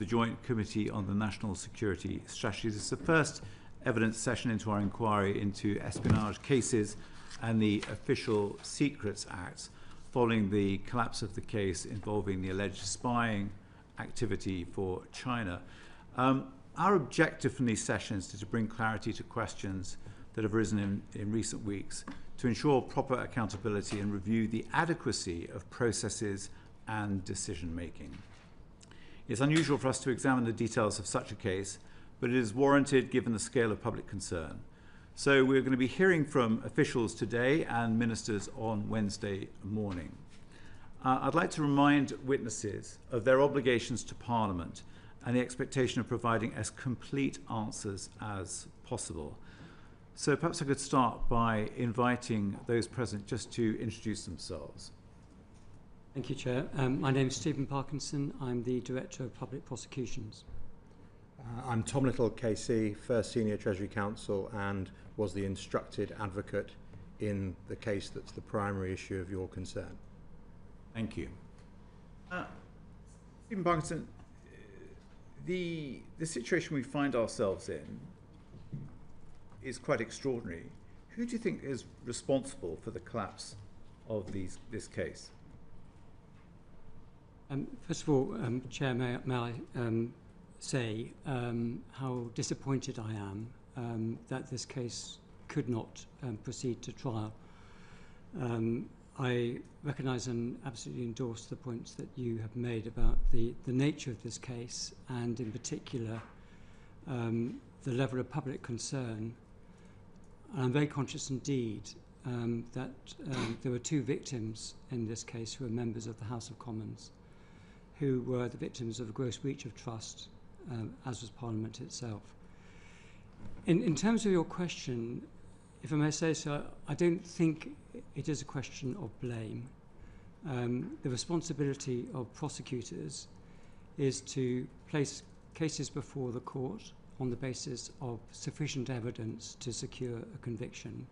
The Joint Committee on the National Security Strategy. This is the first evidence session into our inquiry into espionage cases and the Official Secrets Act following the collapse of the case involving the alleged spying activity for China. Our objective from these sessions is to bring clarity to questions that have arisen in recent weeks, to ensure proper accountability and review the adequacy of processes and decision making. It's unusual for us to examine the details of such a case, but it is warranted given the scale of public concern. So we're going to be hearing from officials today and ministers on Wednesday morning. I'd like to remind witnesses of their obligations to Parliament and the expectation of providing as complete answers as possible. So perhaps I could start by inviting those present just to introduce themselves. Thank you, Chair. My name is Stephen Parkinson. I'm the Director of Public Prosecutions. I'm Tom Little, KC, First Senior Treasury Counsel, and was the instructed advocate in the case that's the primary issue of your concern. Thank you. Stephen Parkinson, the situation we find ourselves in is quite extraordinary. Who do you think is responsible for the collapse of this case? First of all, Chair, may I say how disappointed I am that this case could not proceed to trial. I recognise and absolutely endorse the points that you have made about the nature of this case, and in particular the level of public concern. And I'm very conscious indeed that there were two victims in this case who were members of the House of Commons, who were the victims of a gross breach of trust, as was Parliament itself. In terms of your question, if I may say so, I don't think it is a question of blame. The responsibility of prosecutors is to place cases before the court on the basis of sufficient evidence to secure a conviction.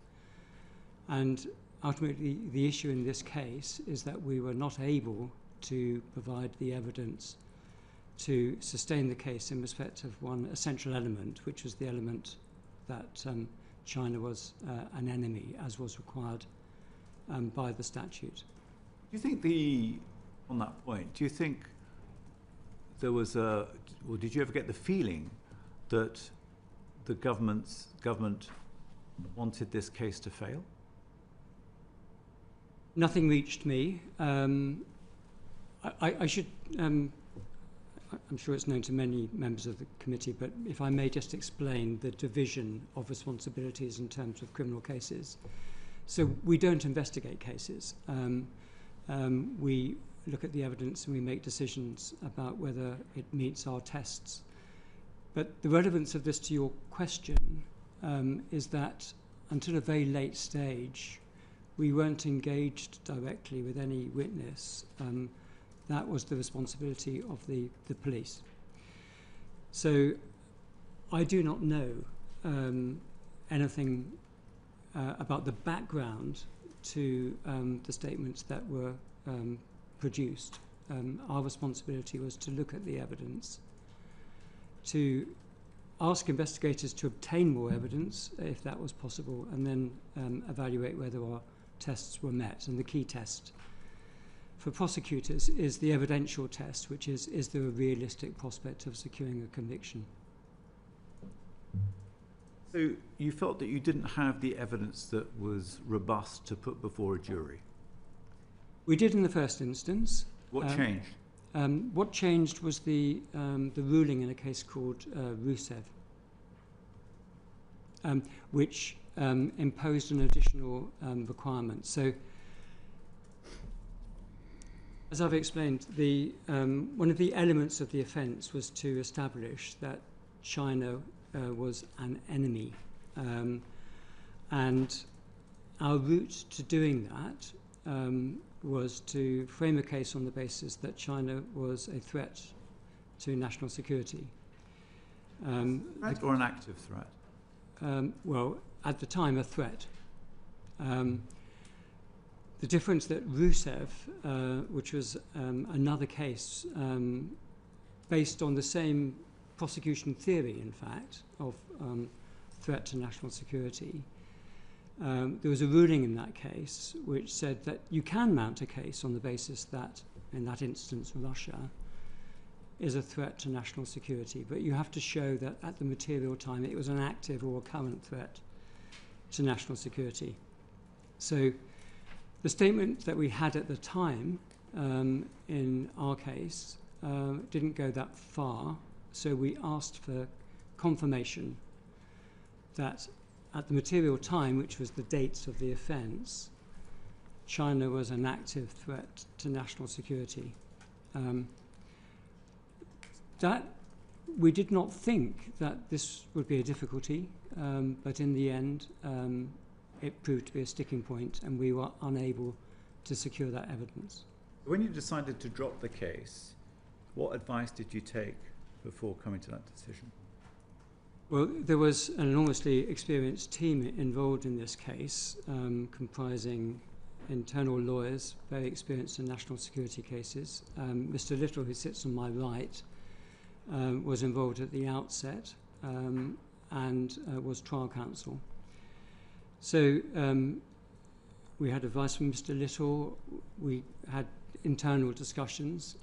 And ultimately, the issue in this case is that we were not able to provide the evidence to sustain the case in respect of one essential element, which was the element that China was an enemy, as was required by the statute. Do you think on that point, do you think there was or did you ever get the feeling that the government wanted this case to fail? Nothing reached me. I should, I'm sure it's known to many members of the committee, but if I may just explain the division of responsibilities in terms of criminal cases. So we don't investigate cases. We look at the evidence and we make decisions about whether it meets our tests. But the relevance of this to your question is that until a very late stage, we weren't engaged directly with any witness. That was the responsibility of the police. So I do not know anything about the background to the statements that were produced. Our responsibility was to look at the evidence, to ask investigators to obtain more evidence if that was possible, and then evaluate whether our tests were met. And the key test for prosecutors is the evidential test, which is there a realistic prospect of securing a conviction? So you felt that you didn't have the evidence that was robust to put before a jury? We did in the first instance. What changed? What changed was the ruling in a case called Rusev, which imposed an additional requirement. So, as I've explained, one of the elements of the offence was to establish that China was an enemy, and our route to doing that was to frame a case on the basis that China was a threat to national security. Threat or an active threat? Well, at the time, a threat. The difference that Rusev, which was another case based on the same prosecution theory, in fact, of threat to national security. There was a ruling in that case which said that you can mount a case on the basis that, in that instance, Russia is a threat to national security, but you have to show that at the material time it was an active or a current threat to national security. So the statement that we had at the time in our case didn't go that far, so we asked for confirmation that at the material time, which was the dates of the offence, China was an active threat to national security. That we did not think that this would be a difficulty, but in the end it proved to be a sticking point, and we were unable to secure that evidence. When you decided to drop the case, what advice did you take before coming to that decision? Well, there was an enormously experienced team involved in this case, comprising internal lawyers, very experienced in national security cases. Mr. Little, who sits on my right, was involved at the outset and was trial counsel. So we had advice from Mr. Little, we had internal discussions,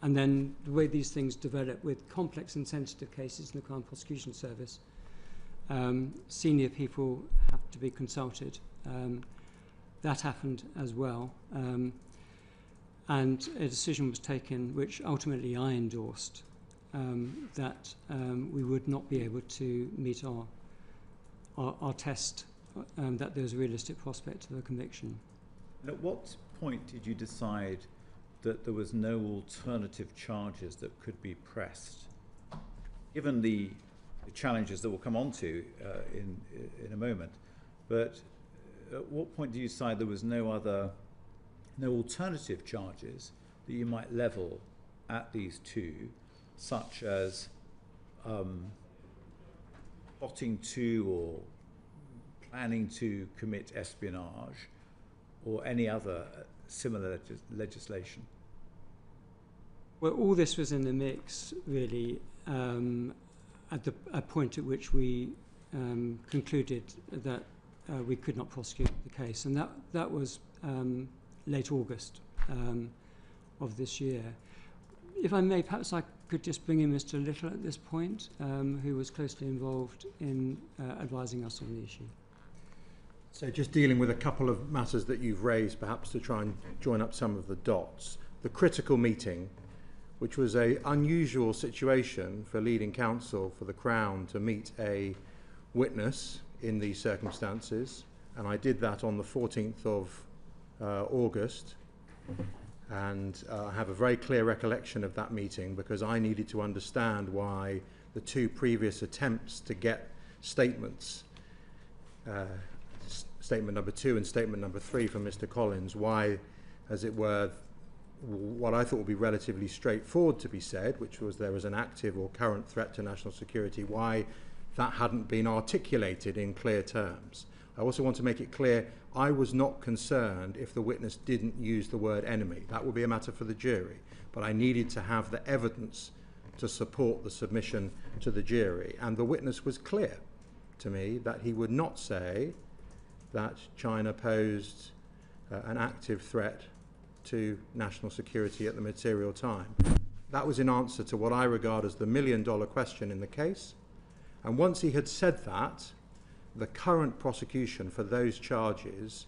and then the way these things develop with complex and sensitive cases in the Crown Prosecution Service, senior people have to be consulted. That happened as well. And a decision was taken, which ultimately I endorsed, that we would not be able to meet our test, that there was a realistic prospect of a conviction. And at what point did you decide that there was no alternative charges that could be pressed? Given the challenges that we'll come on to in a moment, but at what point do you decide there was no alternative charges that you might level at these two, such as plotting to or planning to commit espionage or any other similar legislation? Well, all this was in the mix, really, at a point at which we concluded that we could not prosecute the case, and that was late August of this year. If I may, perhaps I could just bring in Mr. Little at this point, who was closely involved in advising us on the issue. So just dealing with a couple of matters that you've raised, perhaps to try and join up some of the dots. The critical meeting, which was an unusual situation for leading counsel for the Crown to meet a witness in these circumstances, and I did that on the 14th of August, and I have a very clear recollection of that meeting because I needed to understand why the two previous attempts to get statements, statement number 2 and statement number 3 from Mr. Collins, why, as it were, what I thought would be relatively straightforward to be said, which was there was an active or current threat to national security, why that hadn't been articulated in clear terms. I also want to make it clear I was not concerned if the witness didn't use the word enemy. That would be a matter for the jury. But I needed to have the evidence to support the submission to the jury. And the witness was clear to me that he would not say that China posed an active threat to national security at the material time. That was in answer to what I regard as the million-dollar question in the case. And once he had said that, the current prosecution for those charges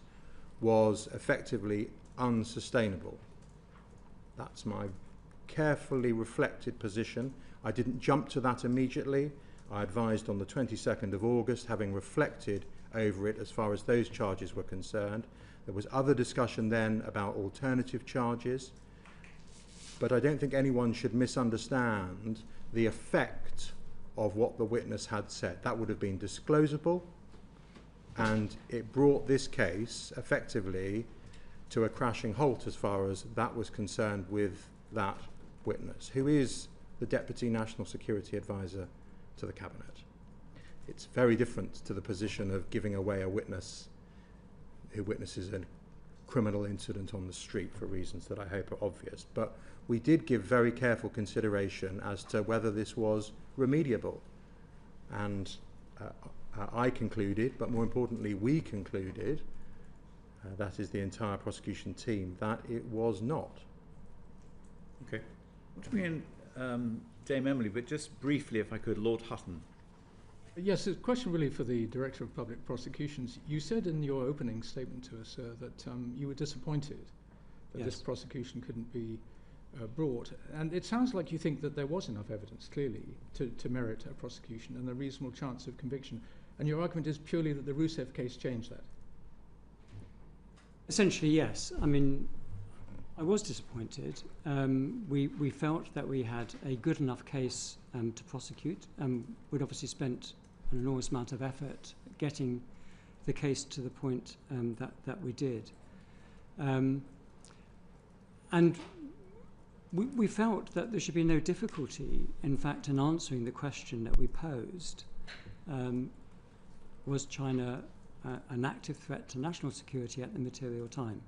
was effectively unsustainable. That's my carefully reflected position. I didn't jump to that immediately. I advised on the 22nd of August, having reflected over it as far as those charges were concerned. There was other discussion then about alternative charges, but I don't think anyone should misunderstand the effect of what the witness had said. That would have been disclosable, and it brought this case effectively to a crashing halt as far as that was concerned with that witness, who is the Deputy National Security Advisor to the Cabinet. It's very different to the position of giving away a witness who witnesses criminal incident on the street for reasons that I hope are obvious. But we did give very careful consideration as to whether this was remediable. And I concluded, but more importantly we concluded, that is the entire prosecution team, that it was not. Okay. To bring in Dame Emily, but just briefly, if I could, Lord Hutton. Yes, a question really for the Director of Public Prosecutions. You said in your opening statement to us, sir, that you were disappointed that Yes. this prosecution couldn't be brought. And it sounds like you think that there was enough evidence, clearly, to merit a prosecution and a reasonable chance of conviction. And your argument is purely that the Rousseff case changed that. Essentially, yes. I mean, I was disappointed. We felt that we had a good enough case to prosecute. We'd obviously spent an enormous amount of effort getting the case to the point that we did. And we felt that there should be no difficulty, in fact, in answering the question that we posed. Was China an active threat to national security at the material time?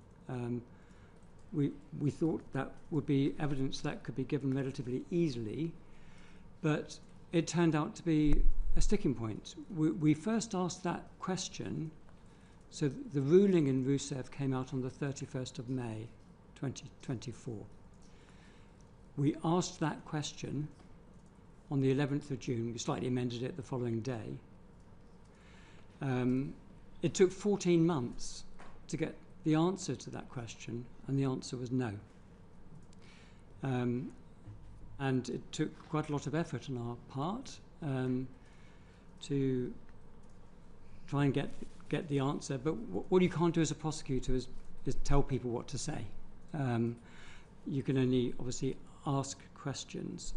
We thought that would be evidence that could be given relatively easily, but it turned out to be a sticking point. We first asked that question, so the ruling in Rousseff came out on the 31st of May 2024. We asked that question on the 11th of June. We slightly amended it the following day. It took 14 months to get the answer to that question, and the answer was no. And it took quite a lot of effort on our part to try and get the answer. But what you can't do as a prosecutor is tell people what to say. You can only obviously ask questions.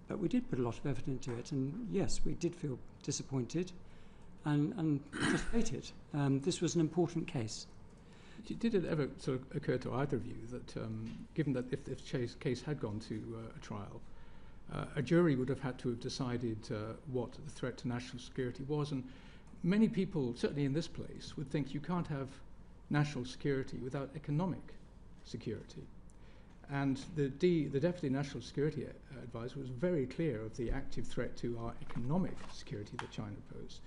But we did put a lot of effort into it, and yes, we did feel disappointed and frustrated. This was an important case. Did it ever sort of occur to either of you that, given that if this case had gone to a trial, a jury would have had to have decided what the threat to national security was? And many people, certainly in this place, would think you can't have national security without economic security. And the Deputy National Security Advisor was very clear of the active threat to our economic security that China posed.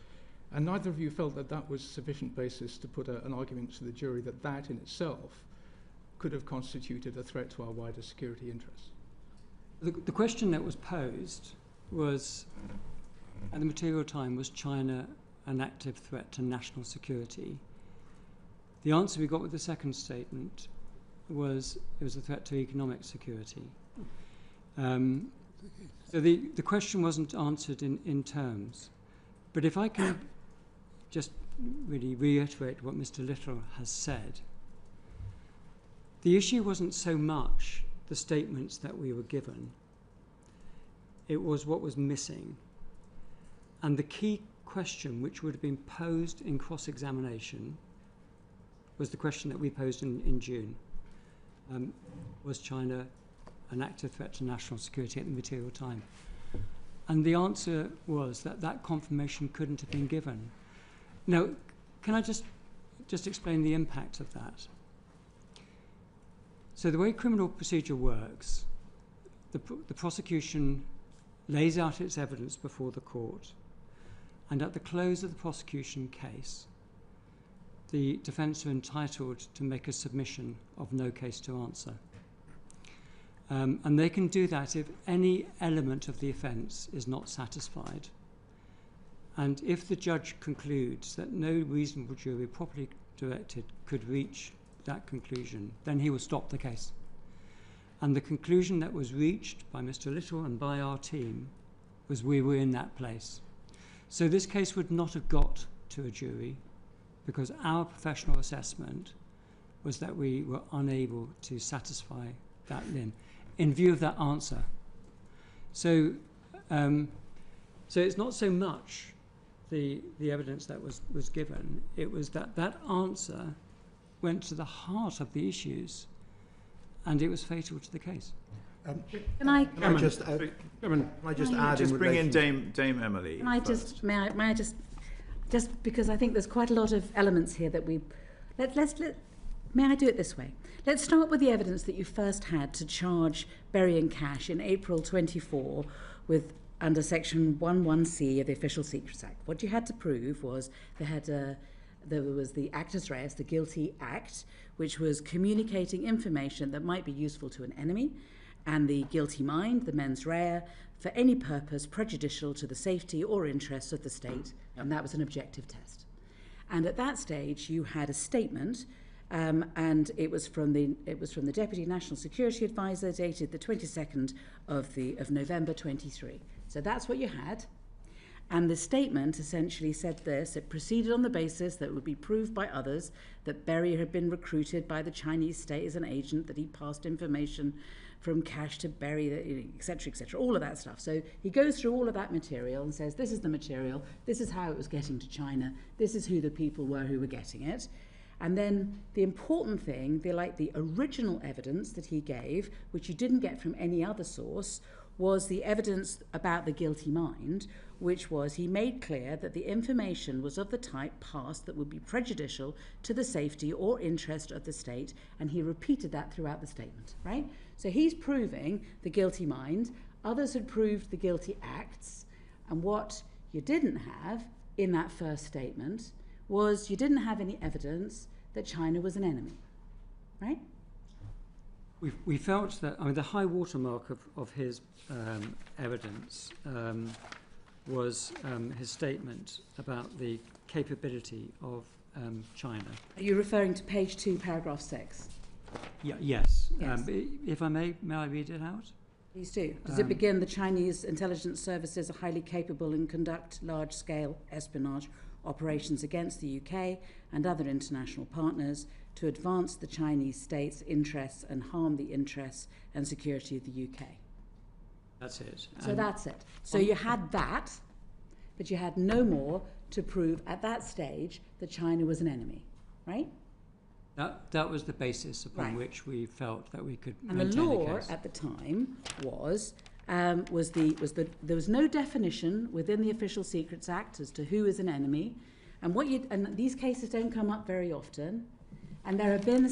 And neither of you felt that that was sufficient basis to put an argument to the jury that that in itself could have constituted a threat to our wider security interests. The question that was posed was, at the material time, was China an active threat to national security? The answer we got with the second statement was it was a threat to economic security. So the question wasn't answered in terms. But if I can just really reiterate what Mr. Little has said, the issue wasn't so much the statements that we were given, it was what was missing. And the key question which would have been posed in cross-examination was the question that we posed in June. Was China an active threat to national security at the material time? And the answer was that confirmation couldn't have been given. Now, can I just explain the impact of that? So the way criminal procedure works, the prosecution lays out its evidence before the court, and at the close of the prosecution case, the defence are entitled to make a submission of no case to answer. And they can do that if any element of the offence is not satisfied. And if the judge concludes that no reasonable jury properly directed could reach that conclusion, then he will stop the case. And the conclusion that was reached by Mr. Little and by our team was we were in that place. So this case would not have got to a jury because our professional assessment was that we were unable to satisfy that limb in view of that answer. So it's not so much the evidence that was given, it was that answer went to the heart of the issues and it was fatal to the case. Can I just add Just bring in Dame Emily. Can I just, may I just because I think there's quite a lot of elements here that May I do it this way? Let's start with the evidence that you first had to charge Berry and Cash in April 24 with under Section 11C of the Official Secrets Act. What you had to prove was there was the actus reus, the guilty act, which was communicating information that might be useful to an enemy, and the guilty mind, the mens rea, for any purpose prejudicial to the safety or interests of the state, and that was an objective test. And at that stage, you had a statement, and it was from the Deputy National Security Advisor, dated the 22nd of November 23. So that's what you had. And the statement essentially said this: it proceeded on the basis that it would be proved by others that Berry had been recruited by the Chinese state as an agent, that he passed information from Cash to Berry, et cetera, all of that stuff. So he goes through all of that material and says, this is the material, this is how it was getting to China, this is who the people were who were getting it. And then the important thing, the original evidence that he gave, which you didn't get from any other source, was the evidence about the guilty mind, which was he made clear that the information was of the type passed that would be prejudicial to the safety or interest of the state, and he repeated that throughout the statement, right? So he's proving the guilty mind, others had proved the guilty acts, and what you didn't have in that first statement was you didn't have any evidence that China was an enemy, right? We felt that, I mean, the high watermark of his evidence was his statement about the capability of China. Are you referring to page 2, paragraph 6? Yes. Yes. If I may I read it out? Please do. Does it begin, the Chinese intelligence services are highly capable and conduct large-scale espionage operations against the UK and other international partners to advance the Chinese state's interests and harm the interests and security of the UK? That's it. So that's it. So you had that, but you had no more to prove at that stage that China was an enemy, right? That was the basis upon Right. which we felt that we could And the maintain law the case. at the time there was no definition within the Official Secrets Act as to who is an enemy, and these cases don't come up very often. And there had been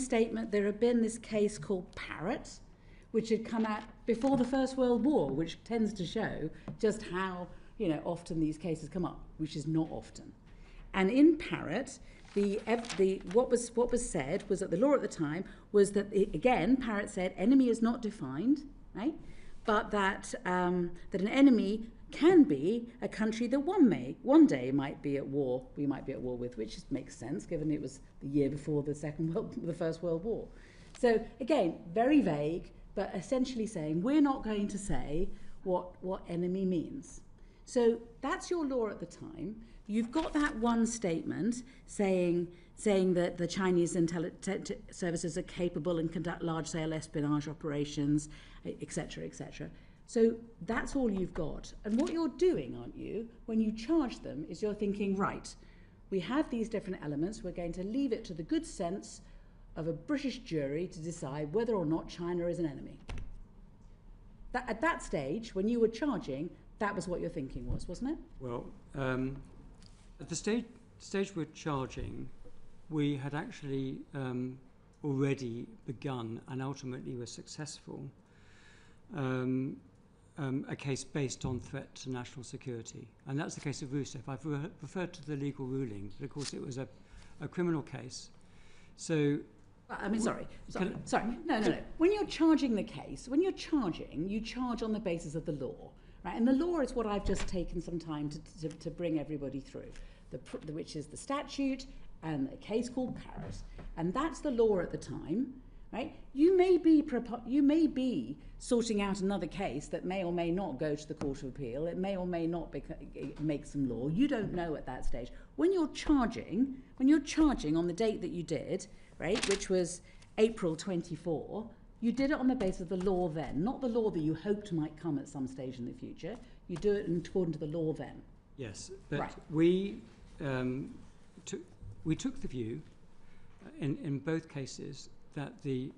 this case called Parrot, which had come out before the First World War, which tends to show just how often these cases come up, which is not often. And in Parrot, what was said was that the law at the time was that Parrot said enemy is not defined, right? But that that an enemy can be a country that one day might be at war. We might be at war with, which makes sense given it was the year before the First World War. So again, very vague, but essentially saying we're not going to say what enemy means. So that's your law at the time. You've got that one statement saying that the Chinese intelligence services are capable and conduct large-scale espionage operations, etc., etc. So that's all you've got. And what you're doing, aren't you, when you charge them, is you're thinking, right, we have these different elements, we're going to leave it to the good sense of a British jury to decide whether or not China is an enemy. At that stage, when you were charging, that was what your thinking was, wasn't it? Well, at the stage we're charging, we had actually already begun and ultimately were successful a case based on threat to national security. And that's the case of Rousseff. I've referred to the legal ruling, but of course it was a criminal case. So... I mean, sorry. No. When you're charging the case, you charge on the basis of the law, right? And the law is what I've just taken some time to bring everybody through, which is the statute and a case called Paris. And that's the law at the time, right? You may be sorting out another case that may or may not go to the Court of Appeal. It may or may not make some law. You don't know at that stage. When you're charging on the date that you did, right, which was April 24, you did it on the basis of the law then, not the law that you hoped might come at some stage in the future. You do it according to the law then. Yes, but right. We took the view in both cases that the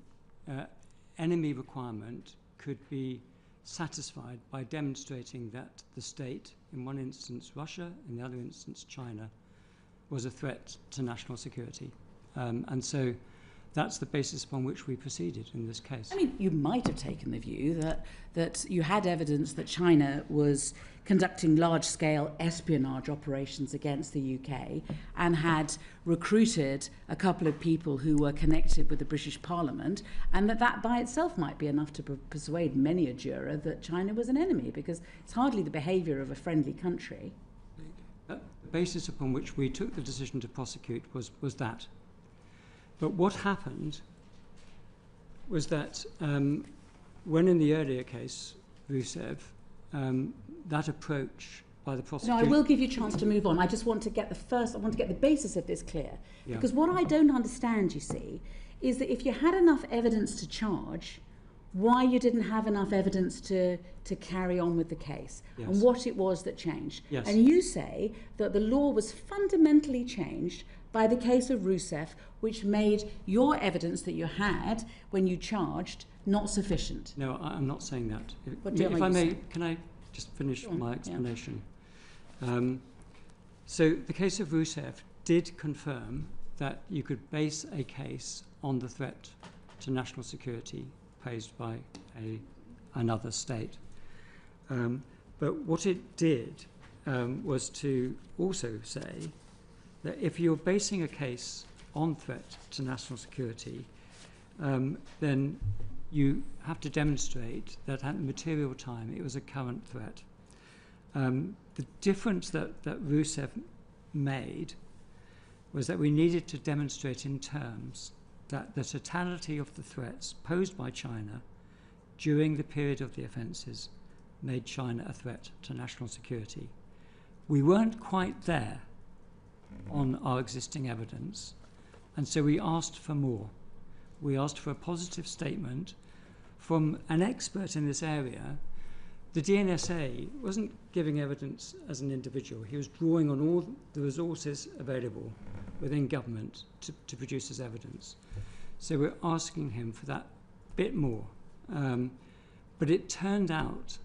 enemy requirement could be satisfied by demonstrating that the state, in one instance Russia, in the other instance China, was a threat to national security. And so that's the basis upon which we proceeded in this case. I mean, you might have taken the view that you had evidence that China was conducting large-scale espionage operations against the UK and had recruited a couple of people who were connected with the British Parliament, and that by itself might be enough to persuade many a juror that China was an enemy, because it's hardly the behaviour of a friendly country. The basis upon which we took the decision to prosecute was that. But what happened was that when in the earlier case, Rusev, that approach by the prosecutor... No, I will give you a chance to move on. I just want to get the basis of this clear. Yeah. Because what I don't understand, you see, is that if you had enough evidence to charge, why you didn't have enough evidence to carry on with the case, yes, and what it was that changed. Yes. And you say that the law was fundamentally changed by the case of Rusev, which made your evidence that you had when you charged not sufficient. No, I'm not saying that. If I may, can I just finish my explanation? Yeah. So the case of Rusev did confirm that you could base a case on the threat to national security posed by another state. But what it did was to also say that if you're basing a case on threat to national security, then you have to demonstrate that at material time it was a current threat. The difference that Rusev made was that we needed to demonstrate in terms that the totality of the threats posed by China during the period of the offences made China a threat to national security. We weren't quite there on our existing evidence, and so we asked for more. We asked for a positive statement from an expert in this area. The DNSA wasn't giving evidence as an individual. He was drawing on all the resources available within government to produce his evidence. So we're asking him for that bit more. But it turned out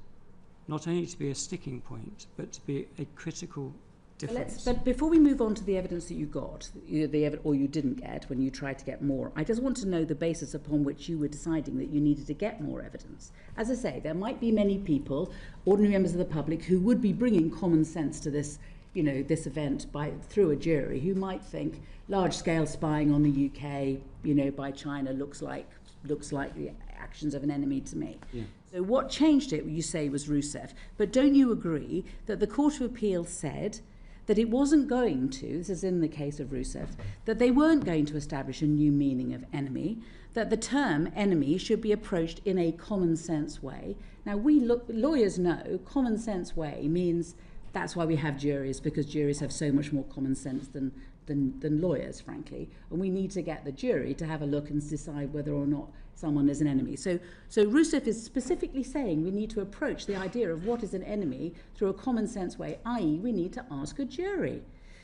not only to be a sticking point, but to be a critical difference. But before we move on to the evidence that you got, or you didn't get when you tried to get more, I just want to know the basis upon which you were deciding that you needed to get more evidence. As I say, there might be many people, ordinary members of the public, who would be bringing common sense to this, this event through a jury, who might think large-scale spying on the UK, by China looks like the actions of an enemy to me. Yeah. So what changed it, you say, was Rusev. But don't you agree that the Court of Appeal said that it wasn't going to, this is in the case of Rusev, that they weren't going to establish a new meaning of enemy, that the term enemy should be approached in a common sense way. Now, lawyers know common sense way means that's why we have juries, because juries have so much more common sense than lawyers, frankly. And we need to get the jury to have a look and decide whether or not someone is an enemy. So Rusev is specifically saying we need to approach the idea of what is an enemy through a common sense way, i.e. we need to ask a jury.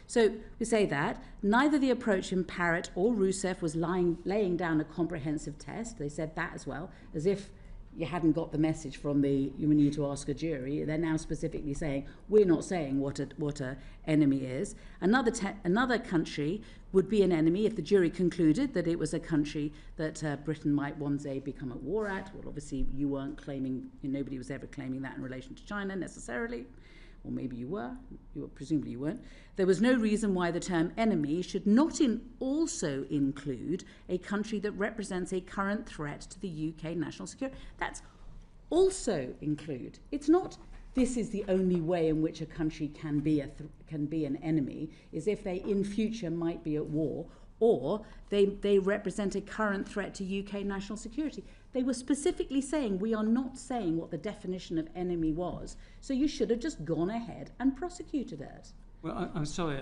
So we say that neither the approach in Parrott or Rusev was laying down a comprehensive test. They said that as well, as if you hadn't got the message from you need to ask a jury. They're now specifically saying we're not saying what a enemy is. Another country would be an enemy if the jury concluded that it was a country that Britain might one day become at war at. Well, obviously you weren't claiming, nobody was ever claiming that in relation to China necessarily, or maybe you were. Presumably you weren't. There was no reason why the term enemy should not also include a country that represents a current threat to the UK national security. That's also include. It's not this is the only way in which a country can be an enemy, is if they in future might be at war, or they represent a current threat to UK national security. They were specifically saying we are not saying what the definition of enemy was, so you should have just gone ahead and prosecuted it. Well, I'm sorry.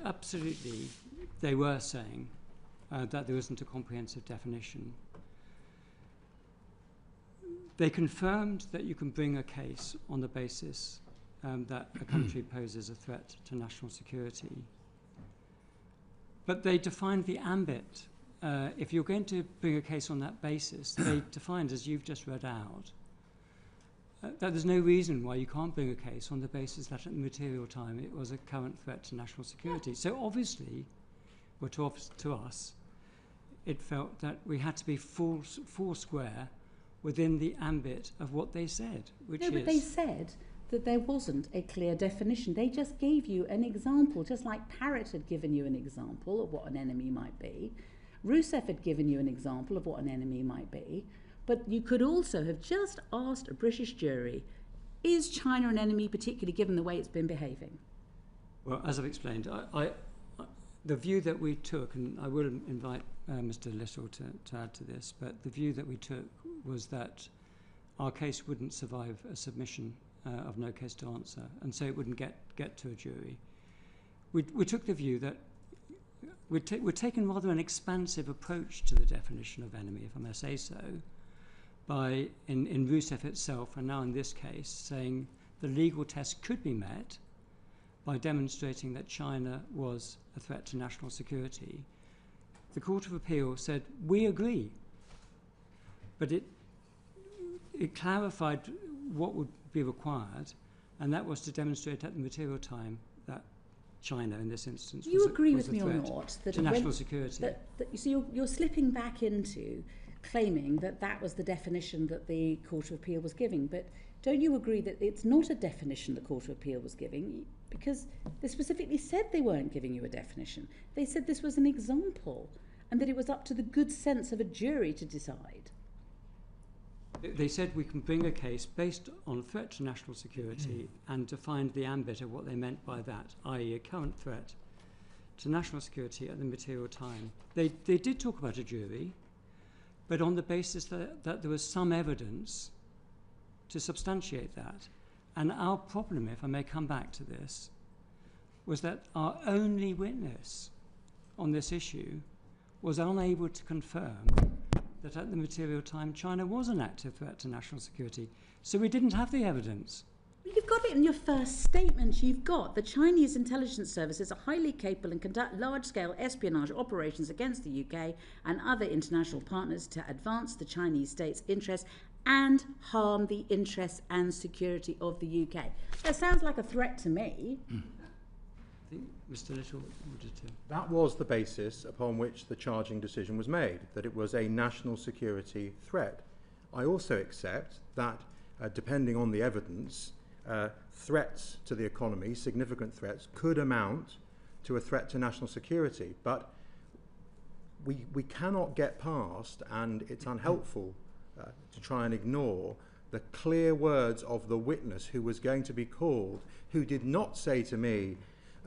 Absolutely, they were saying that there isn't a comprehensive definition. They confirmed that you can bring a case on the basis that a country poses a threat to national security. But they defined the ambit. If you're going to bring a case on that basis, they defined, as you've just read out, that there's no reason why you can't bring a case on the basis that at the material time it was a current threat to national security. So obviously, to us, it felt that we had to be four square within the ambit of what they said, which is... No, but they said that there wasn't a clear definition. They just gave you an example, just like Parrott had given you an example of what an enemy might be. Rousseff had given you an example of what an enemy might be. But you could also have just asked a British jury, is China an enemy, particularly given the way it's been behaving? Well, as I've explained, the view that we took, and I will invite Mr. Little to add to this, but the view that we took was that our case wouldn't survive a submission of no case to answer, and so it wouldn't get to a jury. We took the view that we'd taken rather an expansive approach to the definition of enemy, if I may say so, by, in Rousseff itself, and now in this case, saying the legal test could be met by demonstrating that China was a threat to national security. The Court of Appeal said, we agree. But it clarified what would be required, and that was to demonstrate at the material time that China, in this instance, do you agree was with me or not that to national security? That you see, you're slipping back into claiming that that was the definition that the Court of Appeal was giving, but don't you agree that it's not a definition the Court of Appeal was giving, because they specifically said they weren't giving you a definition. They said this was an example and that it was up to the good sense of a jury to decide. They said we can bring a case based on threat to national security and define the ambit of what they meant by that, i.e. a current threat to national security at the material time. They did talk about a jury, but on the basis that there was some evidence to substantiate that. And our problem, if I may come back to this, was that our only witness on this issue was unable to confirm that at the material time China was an active threat to national security. So we didn't have the evidence. You've got it in your first statement. You've got the Chinese intelligence services are highly capable and conduct large-scale espionage operations against the UK and other international partners to advance the Chinese state's interests and harm the interests and security of the UK. That sounds like a threat to me. I think Mr. Little wanted to... That was the basis upon which the charging decision was made, that it was a national security threat. I also accept that, depending on the evidence, threats to the economy, significant threats, could amount to a threat to national security. But we cannot get past, and it's unhelpful to try and ignore, the clear words of the witness who was going to be called, who did not say to me,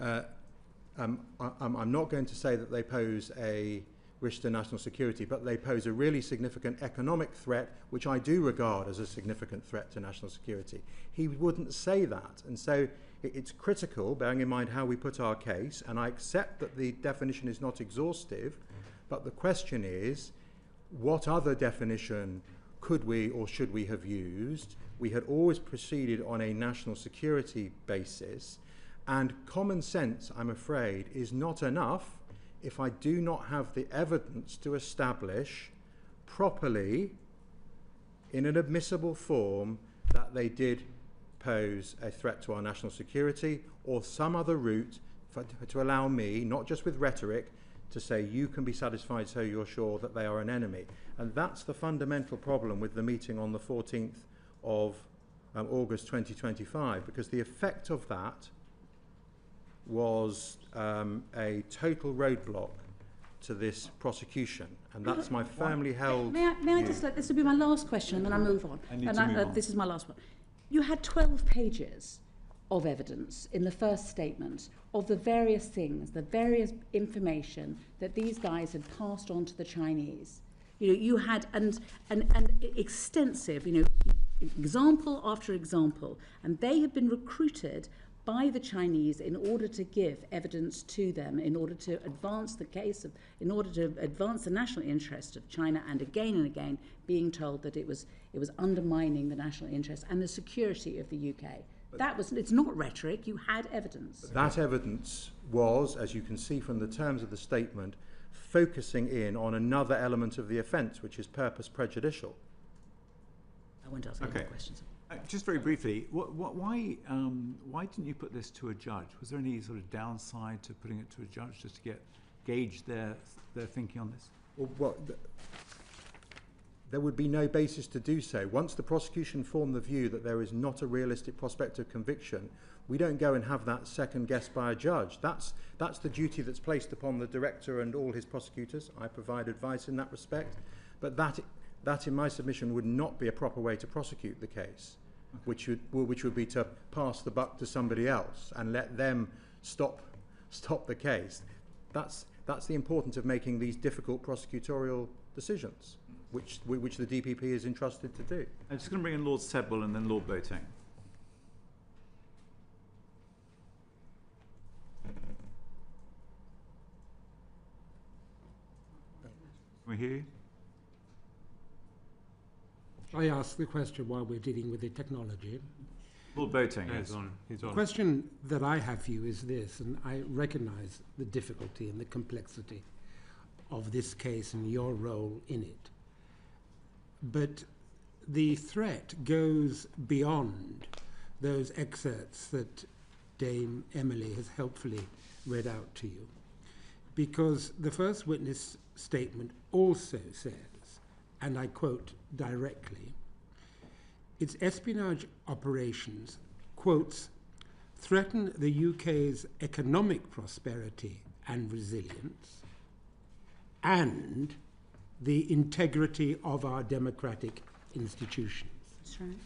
I'm not going to say that they pose a risk to national security, but they pose a really significant economic threat, which I do regard as a significant threat to national security. He wouldn't say that. And so it's critical, bearing in mind how we put our case, and I accept that the definition is not exhaustive, but the question is, what other definition could we or should we have used? We had always proceeded on a national security basis, and common sense, I'm afraid, is not enough if I do not have the evidence to establish properly, in an admissible form, that they did pose a threat to our national security, or some other route to allow me, not just with rhetoric, to say you can be satisfied so you're sure that they are an enemy. And that's the fundamental problem with the meeting on the 14th of August 2025, because the effect of that was a total roadblock to this prosecution, and that's my firmly held May I just let this will be my last question, and then I move on. This is my last one. You had 12 pages of evidence in the first statement of the various things, the various information that these guys had passed on to the Chinese. You know, you had and extensive, example after example, and they had been recruited by the Chinese in order to give evidence to them, in order to advance the case in order to advance the national interest of China, and again being told that it was undermining the national interest and the security of the UK. It's not rhetoric, you had evidence. That evidence was, as you can see from the terms of the statement, focusing in on another element of the offence, which is purpose prejudicial. I won't ask any more questions. Just very briefly, why didn't you put this to a judge? Was there any sort of downside to putting it to a judge, just to gauge their thinking on this? Well, there would be no basis to do so. Once the prosecution form the view that there is not a realistic prospect of conviction, we don't go and have that second guessed by a judge. That's the duty that's placed upon the director and all his prosecutors. I provide advice in that respect. But that in my submission would not be a proper way to prosecute the case, which would be to pass the buck to somebody else and let them stop the case. That's the importance of making these difficult prosecutorial decisions, which the DPP is entrusted to do. I'm just going to bring in Lord Sedwell and then Lord Boating. Can we hear you? I ask the question while we're dealing with the technology. Lord Boating, Yeah, yes. he's on. He's The on. question that I have for you is this, and I recognise the difficulty and the complexity of this case and your role in it. But the threat goes beyond those excerpts that Dame Emily has helpfully read out to you, because the first witness statement also says, and I quote directly, its espionage operations, quotes, threaten the UK's economic prosperity and resilience and the integrity of our democratic institutions. That's right.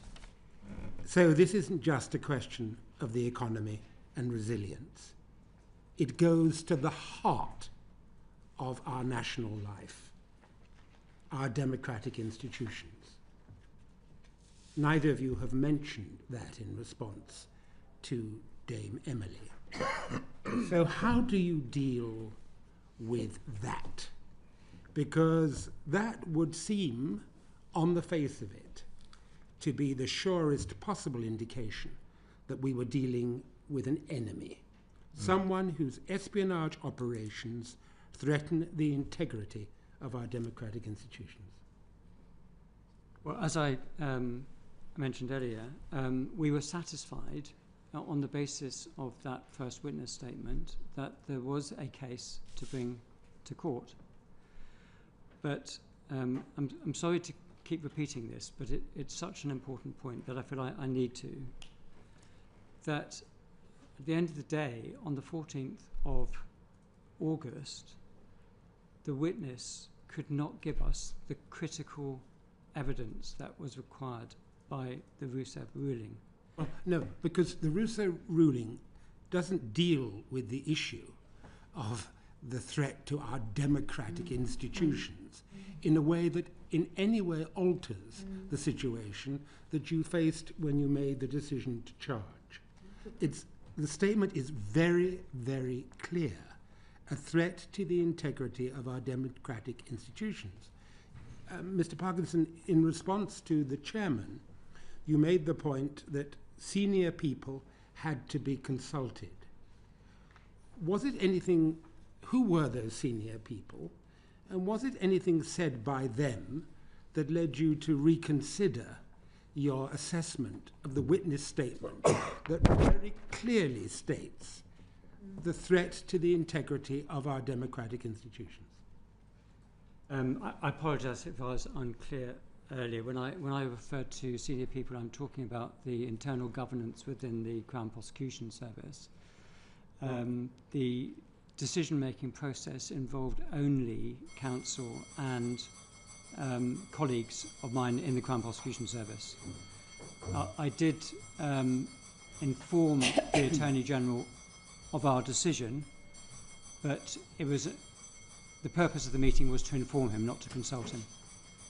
So this isn't just a question of the economy and resilience. It goes to the heart of our national life, our democratic institutions. Neither of you have mentioned that in response to Dame Emily. So how do you deal with that? Because that would seem, on the face of it, to be the surest possible indication that we were dealing with an enemy, someone whose espionage operations threaten the integrity of our democratic institutions. Well, as I mentioned earlier, we were satisfied on the basis of that first witness statement that there was a case to bring to court. But I'm sorry to keep repeating this, but it's such an important point that I feel I need to. That at the end of the day, on the 14th of August, the witness could not give us the critical evidence that was required by the Rousseff ruling. Well, no, because the Rousseau ruling doesn't deal with the issue of the threat to our democratic institutions in a way that in any way alters the situation that you faced when you made the decision to charge. The statement is very, very clear. A threat to the integrity of our democratic institutions. Mr. Parkinson, in response to the chairman, you made the point that senior people had to be consulted. Was it anything, who were those senior people, and was it anything said by them that led you to reconsider your assessment of the witness statement that very clearly states the threat to the integrity of our democratic institutions? I apologise if I was unclear earlier. When I referred to senior people, I'm talking about the internal governance within the Crown Prosecution Service. The decision-making process involved only counsel and colleagues of mine in the Crown Prosecution Service. I did inform the Attorney General of our decision, but it was the purpose of the meeting was to inform him, not to consult him.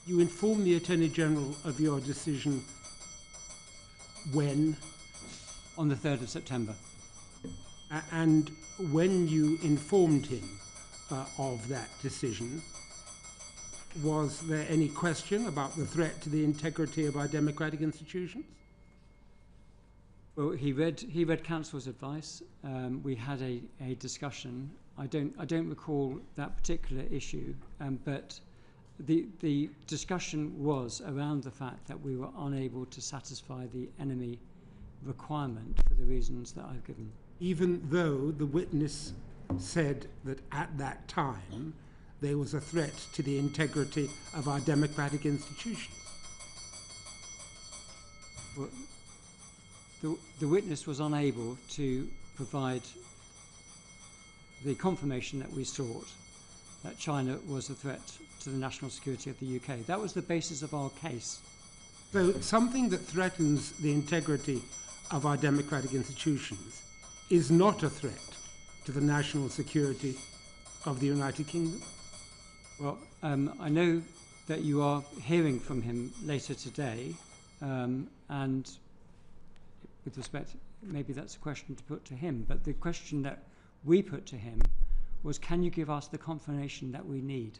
You informed the Attorney General of your decision when? On the 3rd of September. And when you informed him of that decision, was there any question about the threat to the integrity of our democratic institutions? Well, he read counsel's advice. We had a discussion. I don't recall that particular issue, but the discussion was around the fact that we were unable to satisfy the enemy requirement for the reasons that I've given. Even though the witness said that at that time there was a threat to the integrity of our democratic institutions? Well, the witness was unable to provide the confirmation that we sought, that China was a threat to the national security of the UK. That was the basis of our case. So something that threatens the integrity of our democratic institutions is not a threat to the national security of the United Kingdom? Well, I know that you are hearing from him later today, and with respect, maybe that's a question to put to him, but the question that we put to him was, can you give us the confirmation that we need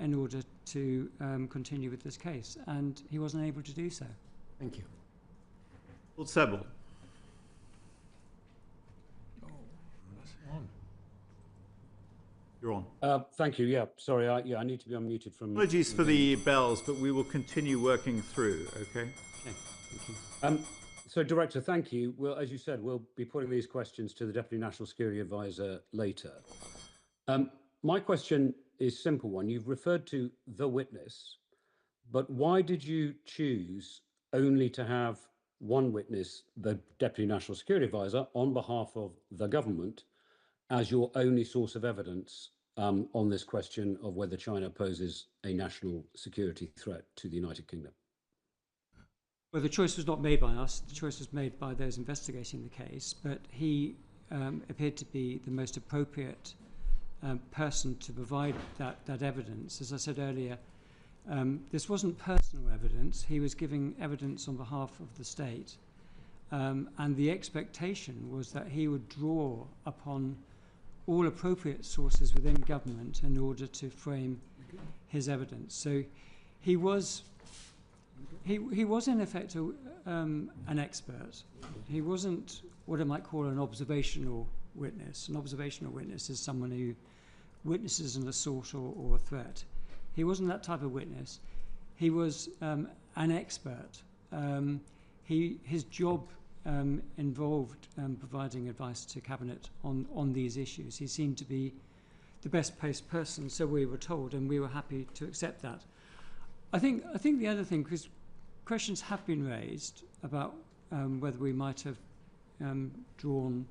in order to continue with this case? And he wasn't able to do so. Thank you. Lord Sebel. You're on. Thank you. Yeah, sorry. I need to be unmuted from. Apologies for the bells, but we will continue working through. Okay. Okay, thank you. So, Director, thank you. Well, as you said, we'll be putting these questions to the Deputy National Security Advisor later. My question is a simple one. You've referred to the witness, but why did you choose only to have one witness, the Deputy National Security Advisor, on behalf of the government, as your only source of evidence on this question of whether China poses a national security threat to the United Kingdom? Well, the choice was not made by us. The choice was made by those investigating the case, but he appeared to be the most appropriate person to provide that evidence. As I said earlier, this wasn't personal evidence. He was giving evidence on behalf of the state, and the expectation was that he would draw upon all appropriate sources within government in order to frame his evidence. So he was in effect an expert. He wasn't what I might call an observational witness. An observational witness is someone who witnesses an assault or a threat. He wasn't that type of witness. He was an expert. His job involved providing advice to Cabinet on these issues. He seemed to be the best placed person, so we were told, and we were happy to accept that. I think the other thing, because questions have been raised about whether we might have drawn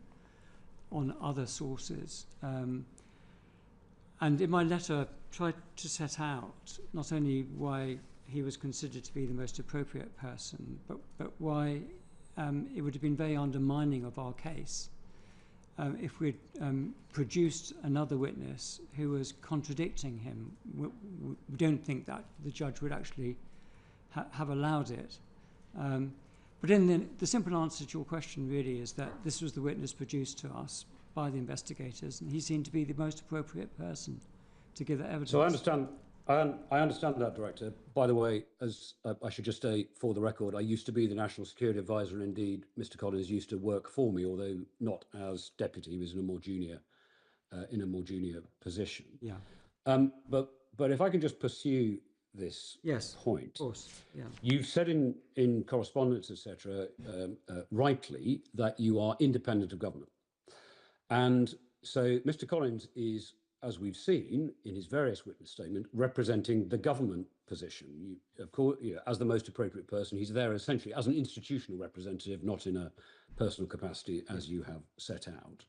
on other sources. And in my letter, I tried to set out not only why he was considered to be the most appropriate person, but why it would have been very undermining of our case if we'd produced another witness who was contradicting him. We don't think that the judge would actually have allowed it. But in the simple answer to your question really is that this was the witness produced to us by the investigators, and he seemed to be the most appropriate person to give that evidence. So I understand that, Director. By the way, as I should just say for the record, I used to be the National Security Advisor, and indeed Mr. Collins used to work for me, although not as deputy. He was in a more junior position. Yeah. But if I can just pursue this point. Of course. Yeah. You've said in correspondence, etc., rightly that you are independent of government. And so Mr. Collins is, as we've seen in his various witness statements, representing the government position. Of course, as the most appropriate person, he's there essentially as an institutional representative, not in a personal capacity as you have set out.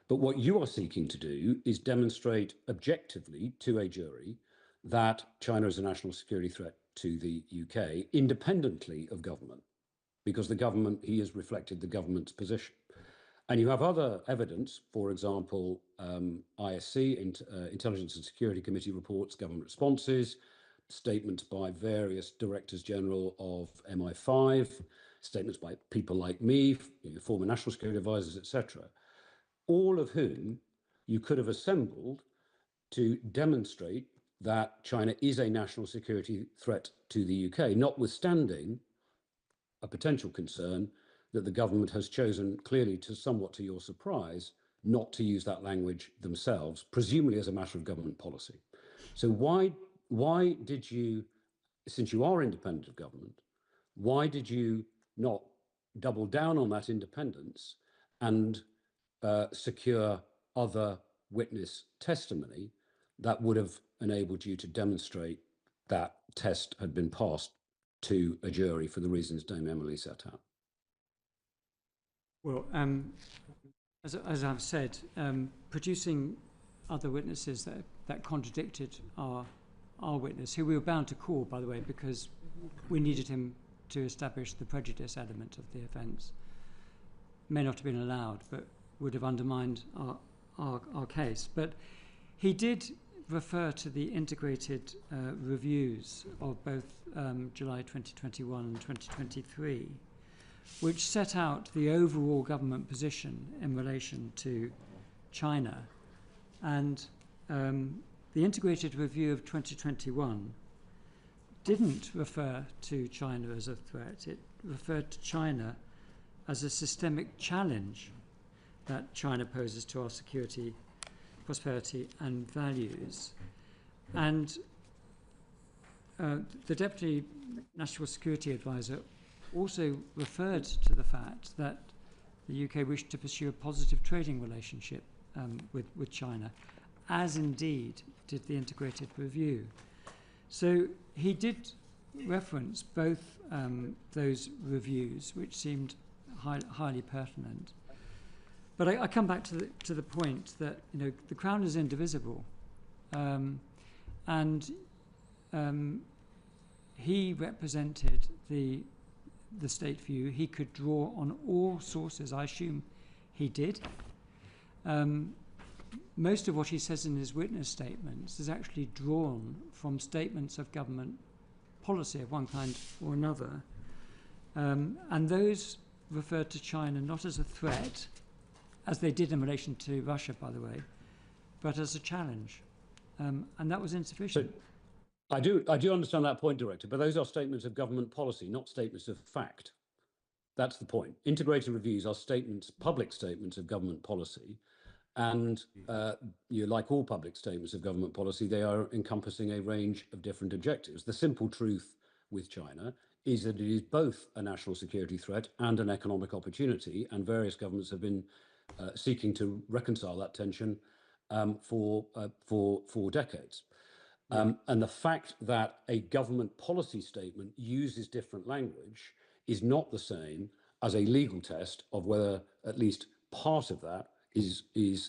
But what you are seeking to do is demonstrate objectively to a jury that China is a national security threat to the UK, independently of government, because the government, he has reflected the government's position. And you have other evidence, for example, ISC, Intelligence and Security Committee reports, government responses, statements by various directors general of MI5, statements by people like me, former national security advisors, etc., all of whom you could have assembled to demonstrate that China is a national security threat to the UK, notwithstanding a potential concern that the government has chosen, clearly somewhat to your surprise, not to use that language themselves, presumably as a matter of government policy. So why did you, since you are independent of government, why did you not double down on that independence and secure other witness testimony that would have enabled you to demonstrate that test had been passed to a jury for the reasons Dame Emily set out? Well, as I've said, producing other witnesses that contradicted our witness, who we were bound to call, by the way, because we needed him to establish the prejudice element of the offence, may not have been allowed, but would have undermined our case. But he did refer to the integrated reviews of both July 2021 and 2023, which set out the overall government position in relation to China. And the integrated review of 2021 didn't refer to China as a threat. It referred to China as a systemic challenge that China poses to our security, prosperity and values. And the Deputy National Security Advisor also referred to the fact that the UK wished to pursue a positive trading relationship with China, as indeed did the integrated review. So he did reference both those reviews, which seemed highly pertinent. But I come back to the point that, you know, the Crown is indivisible, and he represented the state view. He could draw on all sources. I assume he did. Most of what he says in his witness statements is actually drawn from statements of government policy of one kind or another, and those referred to China not as a threat, as they did in relation to Russia, by the way, but as a challenge, and that was insufficient. So I do understand that point, Director, but those are statements of government policy, not statements of fact. That's the point. Integrated reviews are statements, public statements of government policy, and like all public statements of government policy, they are encompassing a range of different objectives. The simple truth with China is that it is both a national security threat and an economic opportunity, and various governments have been seeking to reconcile that tension for decades. And the fact that a government policy statement uses different language is not the same as a legal test of whether at least part of that is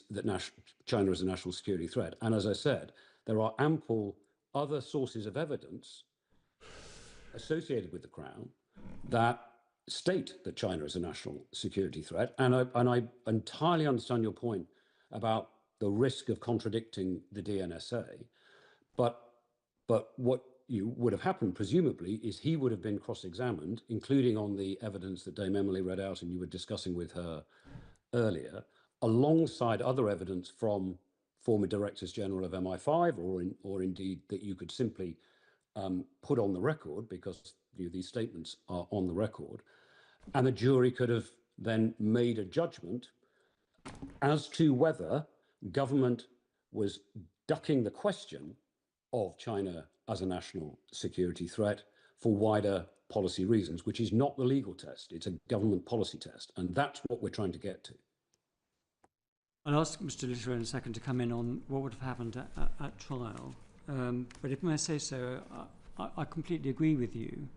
that China is a national security threat. And as I said, there are ample other sources of evidence associated with the Crown that state that China is a national security threat. And I entirely understand your point about the risk of contradicting the DNSA. But what would have happened, presumably, is he would have been cross-examined, including on the evidence that Dame Emily read out and you were discussing with her earlier, alongside other evidence from former Directors General of MI5, or indeed that you could simply put on the record, because these statements are on the record, and the jury could have then made a judgment as to whether government was ducking the question of China as a national security threat for wider policy reasons, which is not the legal test. It's a government policy test, and that's what we're trying to get to. I'll ask Mr. Litter in a second to come in on what would have happened at trial. But if I may say so, I completely agree with you.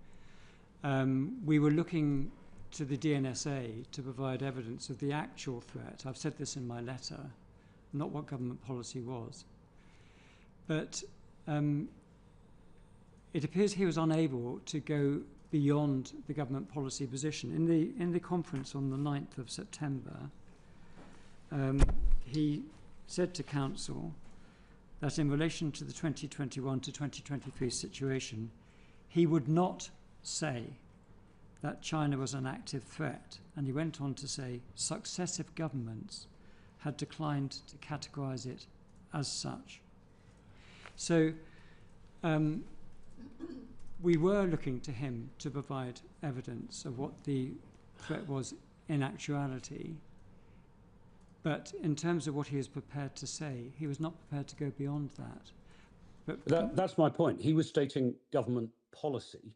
We were looking to the DNSA to provide evidence of the actual threat. I've said this in my letter, not what government policy was. But it appears he was unable to go beyond the government policy position. In the conference on the 9th of September, he said to Council that in relation to the 2021 to 2023 situation, he would not say that China was an active threat. And he went on to say successive governments had declined to categorise it as such. So we were looking to him to provide evidence of what the threat was in actuality. But in terms of what he was prepared to say, he was not prepared to go beyond that. But that's my point. He was stating government policy,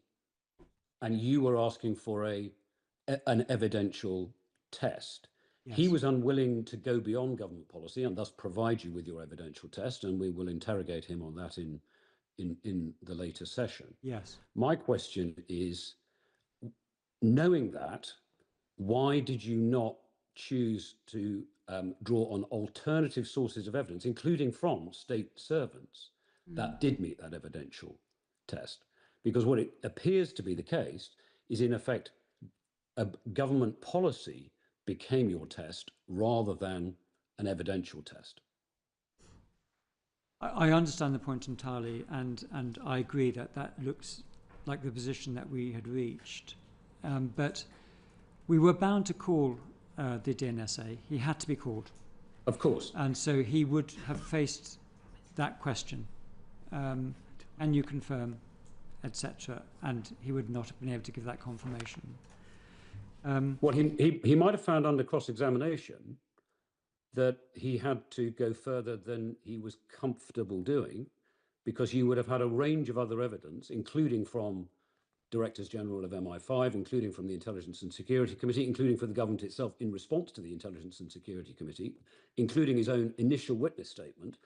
and you were asking for an evidential test. Yes. He was unwilling to go beyond government policy and thus provide you with your evidential test, and we will interrogate him on that in the later session. Yes. My question is, knowing that, why did you not choose to draw on alternative sources of evidence, including from state servants, that did meet that evidential test? Because what it appears to be the case is, in effect, a government policy became your test rather than an evidential test. I understand the point entirely, and I agree that looks like the position that we had reached. But we were bound to call the DNSA. He had to be called. Of course. And so he would have faced that question. And you confirm, etc. And he would not have been able to give that confirmation. Well, he might have found under cross-examination that he had to go further than he was comfortable doing, because you would have had a range of other evidence, including from Directors General of MI5, including from the Intelligence and Security Committee, including for the government itself in response to the Intelligence and Security Committee, including his own initial witness statement,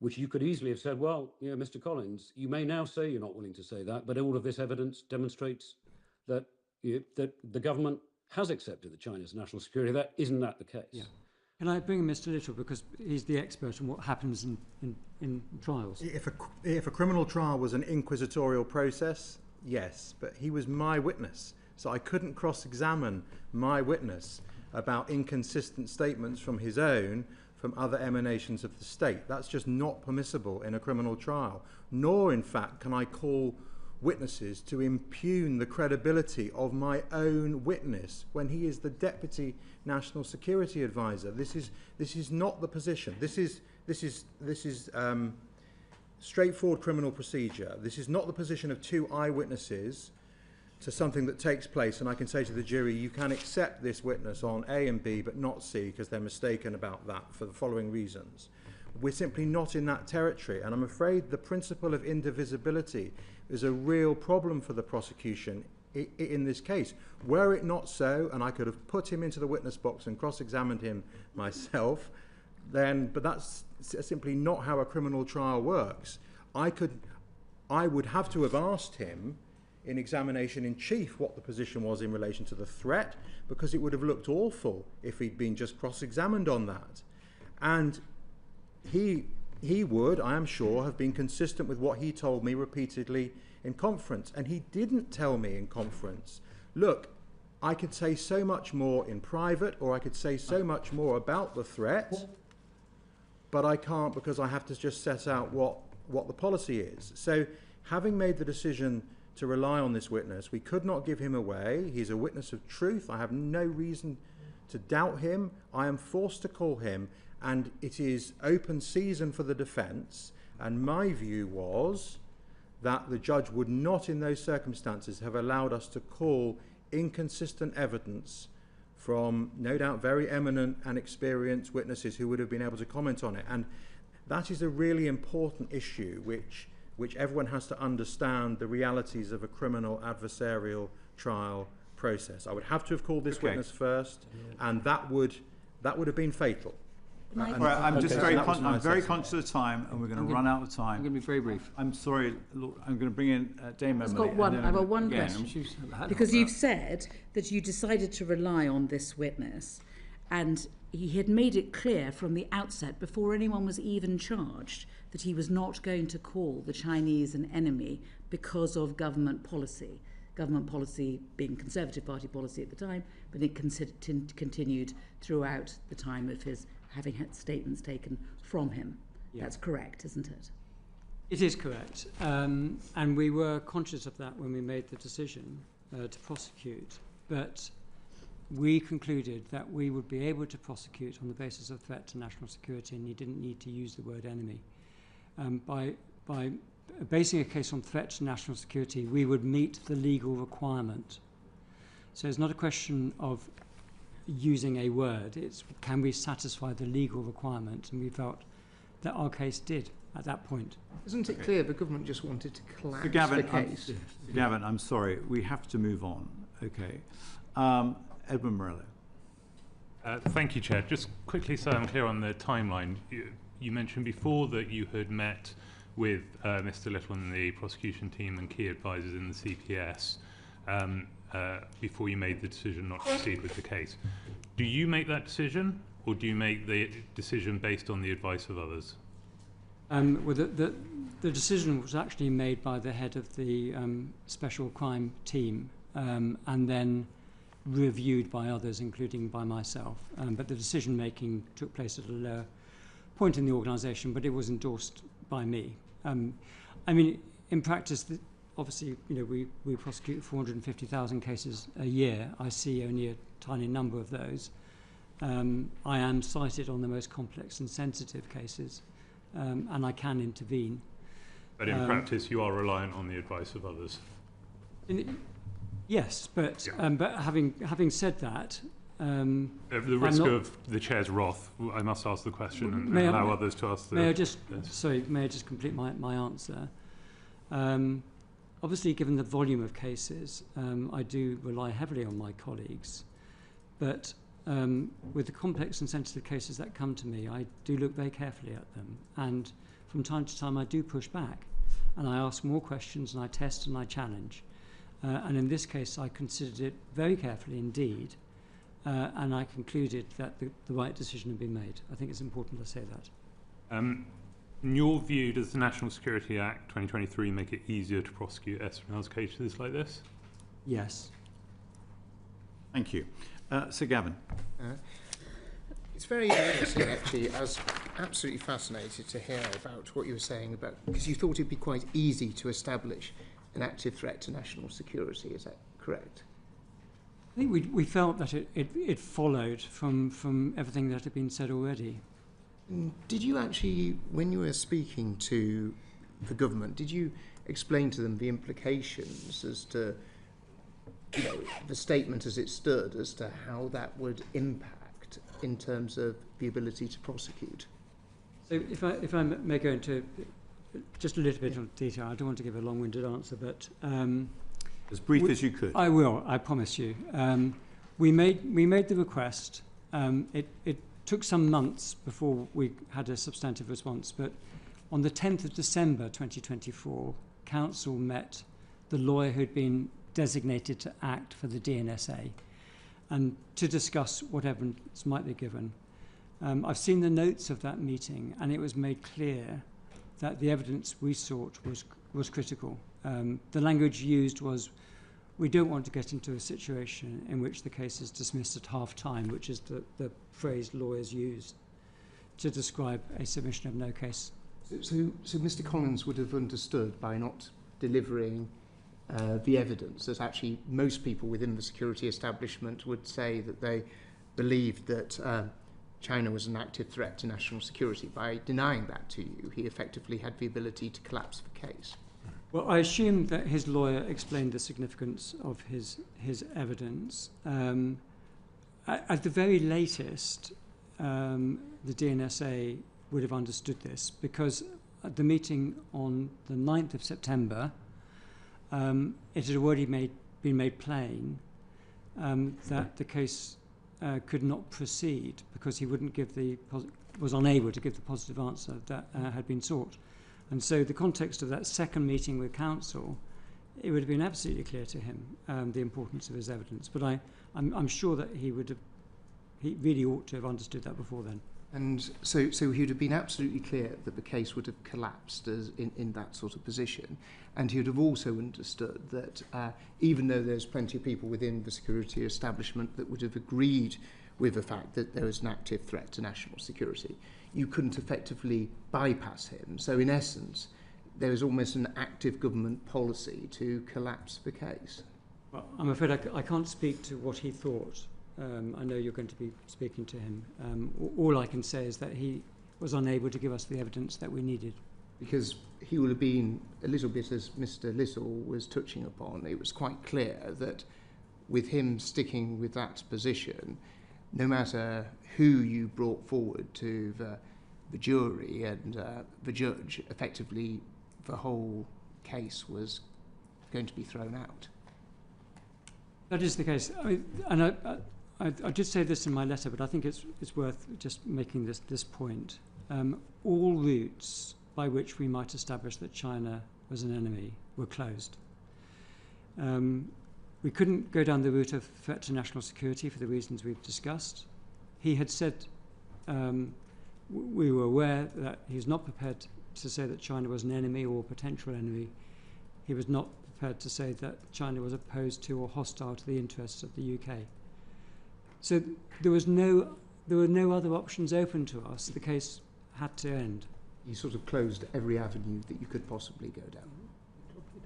which you could easily have said, well, you know, Mr. Collins, you may now say you're not willing to say that, but all of this evidence demonstrates that that the government has accepted the China's national security. Isn't that the case? Yeah. Can I bring in Mr. Little, because he's the expert on what happens in trials? If a criminal trial was an inquisitorial process, yes, but he was my witness, so I couldn't cross-examine my witness about inconsistent statements from his own, from other emanations of the state. That's just not permissible in a criminal trial. Nor, in fact, can I call witnesses to impugn the credibility of my own witness when he is the Deputy National Security Advisor. This is not the position. This is straightforward criminal procedure. This is not the position of two eyewitnesses to something that takes place, and I can say to the jury, you can accept this witness on A and B but not C because they're mistaken about that for the following reasons. We're simply not in that territory, and I'm afraid the principle of indivisibility is a real problem for the prosecution in this case. Were it not so, and I could have put him into the witness box and cross-examined him myself, but that's simply not how a criminal trial works. I would have to have asked him in examination in chief what the position was in relation to the threat, because it would have looked awful if he'd been just cross-examined on that. And he would, I am sure, have been consistent with what he told me repeatedly in conference. And he didn't tell me in conference, look, I could say so much more in private, or I could say so much more about the threat, but I can't because I have to just set out what the policy is. So having made the decision to rely on this witness, we could not give him away. He's a witness of truth. I have no reason to doubt him. I am forced to call him, and it is open season for the defence. And my view was that the judge would not in those circumstances have allowed us to call inconsistent evidence from no doubt very eminent and experienced witnesses who would have been able to comment on it. And that is a really important issue which everyone has to understand the realities of a criminal adversarial trial process. I would have to have called this witness first, and that would have been fatal. Right, I'm just very conscious of time, and we're going to run out of time. I'm going to be very brief. I'm sorry, look, I'm going to bring in Dame Emily. I've got one question. Because you've said that you decided to rely on this witness, and he had made it clear from the outset, before anyone was even charged, that he was not going to call the Chinese an enemy because of government policy. Government policy being Conservative Party policy at the time, but it continued throughout the time of his having had statements taken from him. Yeah. That's correct, isn't it? It is correct. And we were conscious of that when we made the decision to prosecute. But we concluded that we would be able to prosecute on the basis of threat to national security, and you didn't need to use the word enemy. By basing a case on threat to national security, we would meet the legal requirement. So it's not a question of using a word, it's can we satisfy the legal requirement, and we felt that our case did at that point. Isn't it clear the government just wanted to collapse Gavin, the case? Gavin, I'm sorry, we have to move on. Okay. Edwin Morello. Thank you, Chair. Just quickly so I'm clear on the timeline, you mentioned before that you had met with Mr. Little and the prosecution team and key advisors in the CPS before you made the decision not to proceed with the case. Do you make that decision, or do you make the decision based on the advice of others? Well, the decision was actually made by the head of the special crime team, and then reviewed by others, including by myself. But the decision making took place at a lower point in the organisation, but it was endorsed by me. I mean, in practice, obviously, you know, we prosecute 450,000 cases a year. I see only a tiny number of those. I am cited on the most complex and sensitive cases, and I can intervene. But in practice, you are reliant on the advice of others. Yes, but having said that, at the risk of the Chair's wrath, I must ask the question and allow others to ask the... May I just complete my answer? Obviously, given the volume of cases, I do rely heavily on my colleagues, but with the complex and sensitive cases that come to me, I do look very carefully at them, and from time to time I do push back, and I ask more questions, and I test and I challenge. And in this case, I considered it very carefully indeed, and I concluded that the right decision had been made. I think it's important to say that. In your view, does the National Security Act 2023 make it easier to prosecute espionage cases like this? Yes. Thank you. Sir Gavin. It's very interesting, actually. I was absolutely fascinated to hear about what you were saying about, because you thought it'd be quite easy to establish an active threat to national security. Is that correct? I think we felt that it followed from everything that had been said already. Did you actually, when you were speaking to the government, did you explain to them the implications as to, you know, the statement as it stood, as to how that would impact in terms of the ability to prosecute? So if I may go into just a little bit of detail, I don't want to give a long-winded answer, but as brief as you could. I will. I promise you. We made the request. It took some months before we had a substantive response, but on the 10th of December 2024, Council met the lawyer who'd been designated to act for the DNSA and to discuss what evidence might be given. I've seen the notes of that meeting, and it was made clear that the evidence we sought was critical. The language used was, we don't want to get into a situation in which the case is dismissed at half-time, which is the phrase lawyers use to describe a submission of no case. So Mr. Collins would have understood by not delivering the evidence that actually most people within the security establishment would say that they believed that China was an active threat to national security. By denying that to you, he effectively had the ability to collapse the case. Well, I assume that his lawyer explained the significance of his evidence. At the very latest, the DNSA would have understood this, because at the meeting on the 9th of September, it had already been made plain that the case could not proceed because he wouldn't give was unable to give the positive answer that had been sought. And so the context of that second meeting with Council, it would have been absolutely clear to him the importance of his evidence. But I'm sure that he really ought to have understood that before then. And so he would have been absolutely clear that the case would have collapsed in that sort of position. And he would have also understood that even though there's plenty of people within the security establishment that would have agreed with the fact that there was an active threat to national security, you couldn't effectively bypass him. So in essence, there was almost an active government policy to collapse the case. Well, I'm afraid I can't speak to what he thought. I know you're going to be speaking to him. All I can say is that he was unable to give us the evidence that we needed. Because he would have been, a little bit as Mr. Little was touching upon, it was quite clear that with him sticking with that position, no matter who you brought forward to the jury and the judge, effectively the whole case was going to be thrown out. That is the case. I mean, and I did say this in my letter, but I think it's worth just making this point. All routes by which we might establish that China was an enemy were closed. We couldn't go down the route of threat to national security for the reasons we've discussed. He had said we were aware that he was not prepared to say that China was an enemy or potential enemy. He was not prepared to say that China was opposed to or hostile to the interests of the UK. So there were no other options open to us. The case had to end. You sort of closed every avenue that you could possibly go down.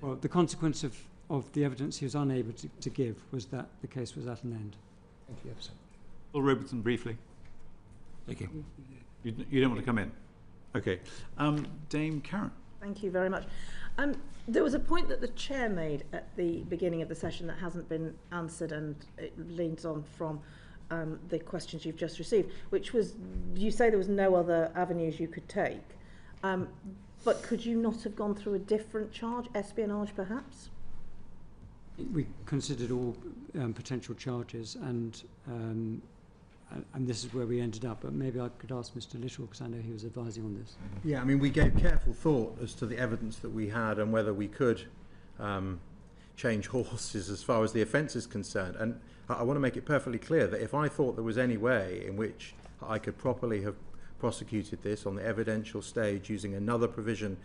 Well, the consequence of the evidence he was unable to give was that the case was at an end. Thank you ever so much. Paul Robertson, briefly. Thank you. You don't want to come in? Okay. Dame Karen. Thank you very much. There was a point that the chair made at the beginning of the session that hasn't been answered, and it leans on from the questions you've just received, which was, you say there was no other avenues you could take, but could you not have gone through a different charge, espionage perhaps? We considered all potential charges, and this is where we ended up. But maybe I could ask Mr. Little, because I know he was advising on this. Yeah, I mean, we gave careful thought as to the evidence that we had and whether we could change horses as far as the offence is concerned. And I want to make it perfectly clear that if I thought there was any way in which I could properly have prosecuted this on the evidential stage using another provision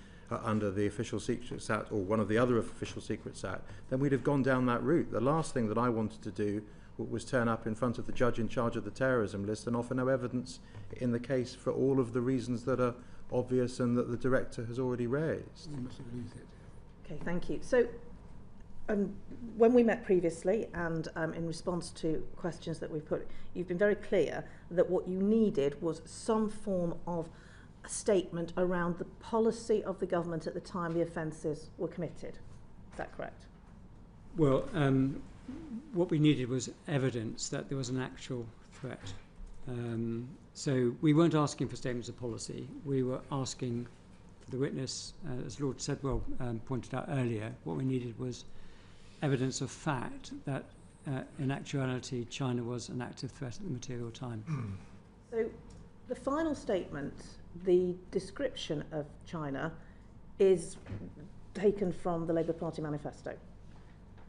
under the Official Secrets Act or one of the other Official Secrets Act, then we'd have gone down that route. The last thing that I wanted to do was turn up in front of the judge in charge of the terrorism list and offer no evidence in the case for all of the reasons that are obvious and that the director has already raised. Okay, thank you. So when we met previously and in response to questions that we've put, you've been very clear that what you needed was some form of a statement around the policy of the government at the time the offences were committed. Is that correct? Well, what we needed was evidence that there was an actual threat. So we weren't asking for statements of policy. We were asking for the witness, as Lord Sedwell pointed out earlier, what we needed was evidence of fact that in actuality China was an active threat at the material time. So the final statement, the description of China, is taken from the Labour Party manifesto.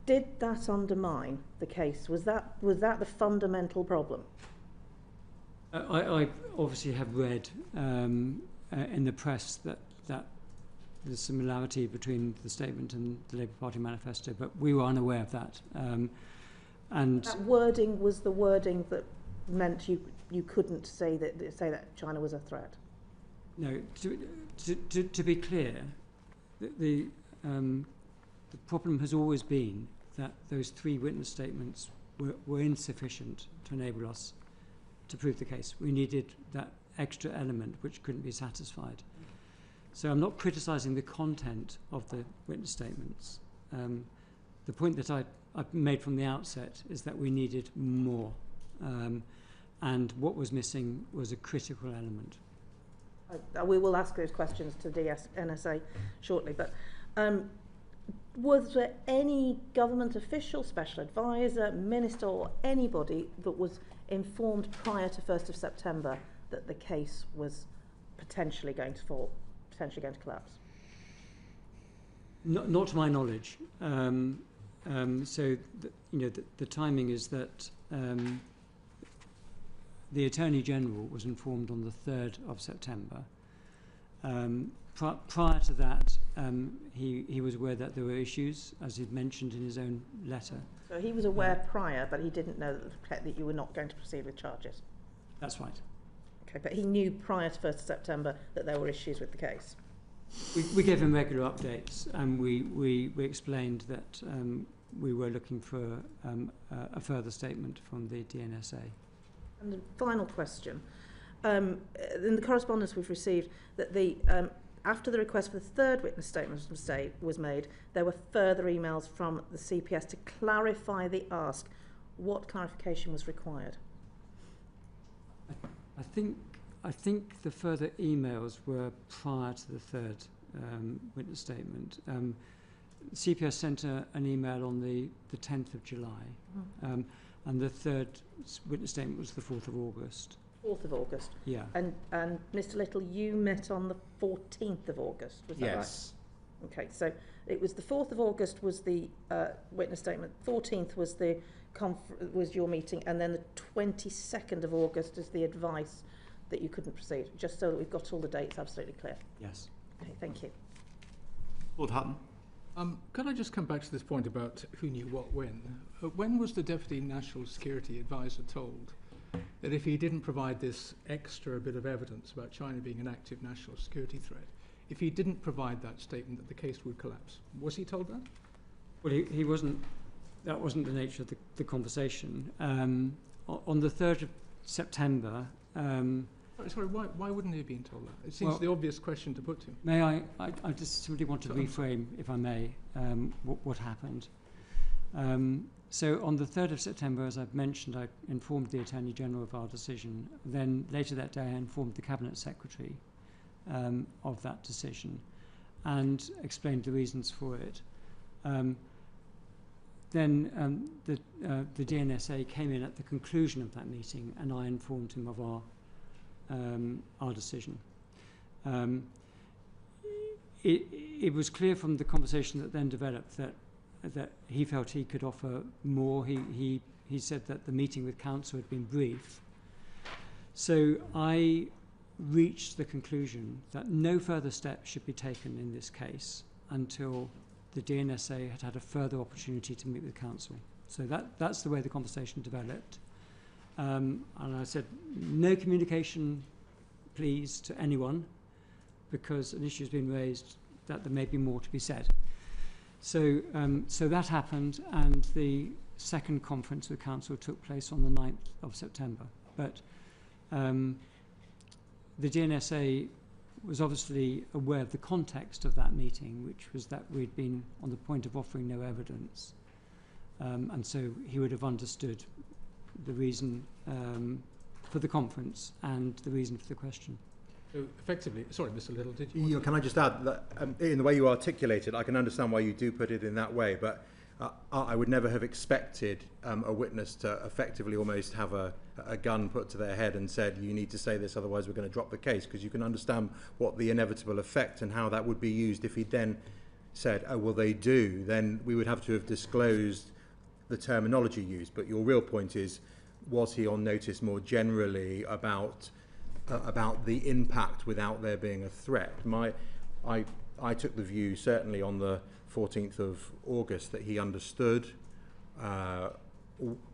Did that undermine the case? Was that the fundamental problem? I obviously have read in the press that there's similarity between the statement and the Labour Party manifesto, but we were unaware of that. And that wording was the wording that meant you couldn't say that China was a threat. No, to be clear, the problem has always been that those three witness statements were insufficient to enable us to prove the case. We needed that extra element which couldn't be satisfied. So I'm not criticising the content of the witness statements. The point that I made from the outset is that we needed more. And what was missing was a critical element. We will ask those questions to NSA shortly, but was there any government official, special advisor, minister or anybody that was informed prior to 1st of September that the case was potentially going to fall, potentially going to collapse? Not to my knowledge. So the timing is that the Attorney General was informed on the 3rd of September. Prior to that, he was aware that there were issues, as he'd mentioned in his own letter. So he was aware prior, but he didn't know that you were not going to proceed with charges? That's right. Okay, but he knew prior to 1st of September that there were issues with the case? We gave him regular updates, and we explained that we were looking for a further statement from the DNSA. And the final question. In the correspondence we've received, that after the request for the third witness statement was made, there were further emails from the CPS to clarify the ask. What clarification was required? I think the further emails were prior to the third witness statement. CPS sent an email on the 10th of July. And the third witness statement was the 4th of August. 4th of August. Yeah. And Mr. Little, you met on the 14th of August, was that right? Yes. Okay, so it was the 4th of August was the witness statement, 14th was the was your meeting, and then the 22nd of August is the advice that you couldn't proceed, just so that we've got all the dates absolutely clear. Yes. Okay, thank you. Lord Hutton. Could I just come back to this point about who knew what when? When was the Deputy National Security Advisor told that if he didn't provide this extra bit of evidence about China being an active national security threat, if he didn't provide that statement, that the case would collapse? Was he told that? Well, he wasn't. That wasn't the nature of the conversation. On the 3rd of September. Sorry, why wouldn't he have been told that? It seems the obvious question to put to him. May I just simply want to reframe, if I may, what happened. So on the 3rd of September, as I've mentioned, I informed the Attorney General of our decision. Then later that day, I informed the Cabinet Secretary of that decision and explained the reasons for it. Then the DNSA came in at the conclusion of that meeting, and I informed him of our decision. It was clear from the conversation that then developed that he felt he could offer more. He said that the meeting with counsel had been brief. So I reached the conclusion that no further steps should be taken in this case until the DNSA had had a further opportunity to meet with counsel. So that's the way the conversation developed. And I said, no communication, please, to anyone, because an issue has been raised that there may be more to be said. So that happened, and the second conference with council took place on the 9th of September. But the DNSA was obviously aware of the context of that meeting, which was that we'd been on the point of offering no evidence. And so he would have understood the reason for the conference and the reason for the question. So effectively, sorry, Mr. Little, did you? Can I just add that in the way you articulate it, I can understand why you do put it in that way, but I would never have expected a witness to effectively almost have a gun put to their head and said, you need to say this, otherwise we're going to drop the case, because you can understand what the inevitable effect and how that would be used if he then said, oh, well, they do, then we would have to have disclosed the terminology used. But your real point is, was he on notice more generally about the impact without there being a threat? I took the view, certainly on the 14th of August, that he understood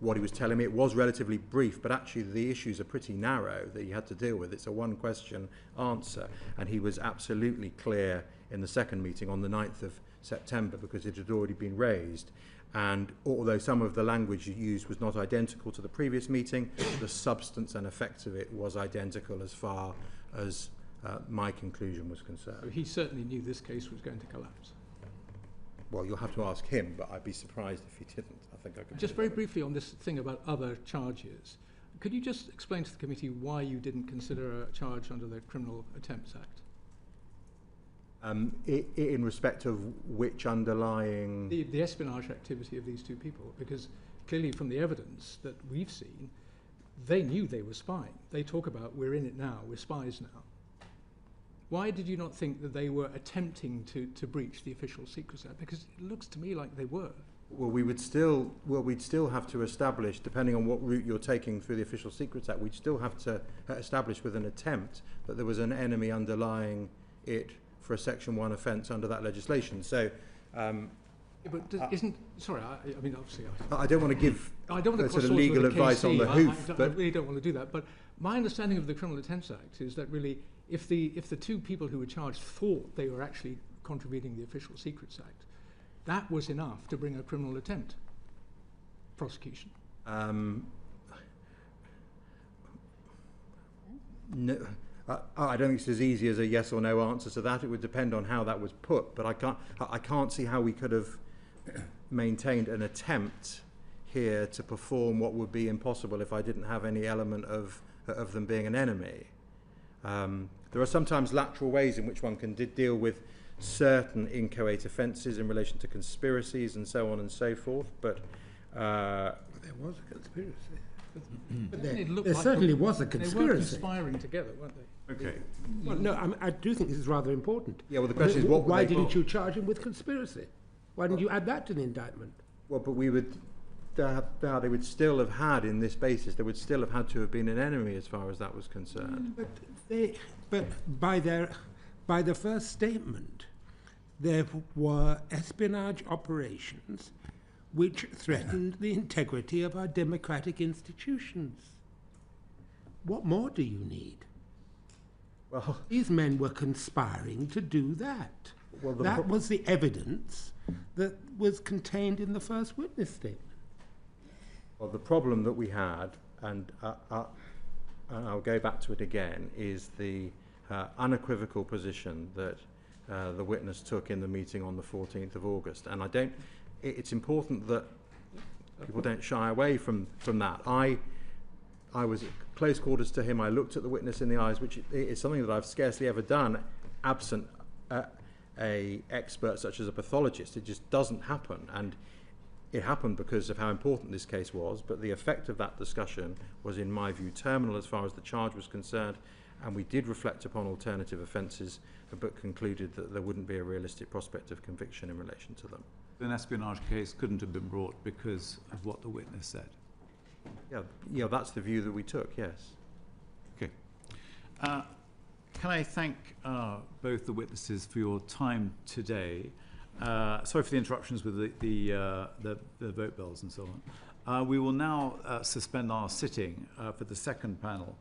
what he was telling me. It was relatively brief, but actually the issues are pretty narrow that he had to deal with. It's a one-question answer, and he was absolutely clear in the second meeting on the 9th of September, because it had already been raised. And although some of the language used was not identical to the previous meeting, the substance and effect of it was identical as far as my conclusion was concerned. So he certainly knew this case was going to collapse. Well, you'll have to ask him, but I'd be surprised if he didn't. I think I could. Just very briefly on this thing about other charges, could you just explain to the committee why you didn't consider a charge under the Criminal Attempts Act? In respect of which underlying... The espionage activity of these two people, because clearly from the evidence that we've seen, they knew they were spying. They talk about, we're in it now, we're spies now. Why did you not think that they were attempting to breach the Official Secrets Act? Because it looks to me like they were. Well, we'd still have to establish, depending on what route you're taking through the Official Secrets Act, we'd still have to establish with an attempt that there was an enemy underlying it for a Section 1 offence under that legislation. So, but isn't... Sorry, I mean, obviously... I don't want to give sort of legal advice on the hoof. I really don't want to do that. But my understanding of the Criminal Attempts Act is that really, if the two people who were charged thought they were actually contravening the Official Secrets Act, that was enough to bring a criminal attempt prosecution. No, I don't think it's as easy as a yes or no answer to that. It would depend on how that was put, but I can't see how we could have maintained an attempt here to perform what would be impossible if I didn't have any element of them being an enemy. There are sometimes lateral ways in which one can deal with certain inchoate offences in relation to conspiracies and so on and so forth, but There was a conspiracy. But It looked there like certainly was a They were conspiracy. conspiring together, weren't they? Okay. Well, no, I do think this is rather important. Yeah, well, the question is, what would why they- didn't you charge him with conspiracy? Why didn't you add that to the indictment? Well, but we would, they would still have had, in this basis, they would still have had to have been an enemy as far as that was concerned. But by the first statement, there were espionage operations which threatened the integrity of our democratic institutions. What more do you need? Well, These men were conspiring to do that. Well, That was the evidence that was contained in the first witness statement. well, the problem that we had, and I'll go back to it again, is the unequivocal position that the witness took in the meeting on the 14th of August. And it's important that people don't shy away from that. I was at close quarters to him. I looked at the witness in the eyes, which is something that I've scarcely ever done, absent a expert such as a pathologist. It just doesn't happen. And it happened because of how important this case was, but the effect of that discussion was, in my view, terminal as far as the charge was concerned, and we did reflect upon alternative offences, but concluded that there wouldn't be a realistic prospect of conviction in relation to them. An espionage case couldn't have been brought because of what the witness said. Yeah, that's the view that we took, yes. Okay. Can I thank both the witnesses for your time today? Sorry for the interruptions with the vote bells and so on. We will now suspend our sitting for the second panel,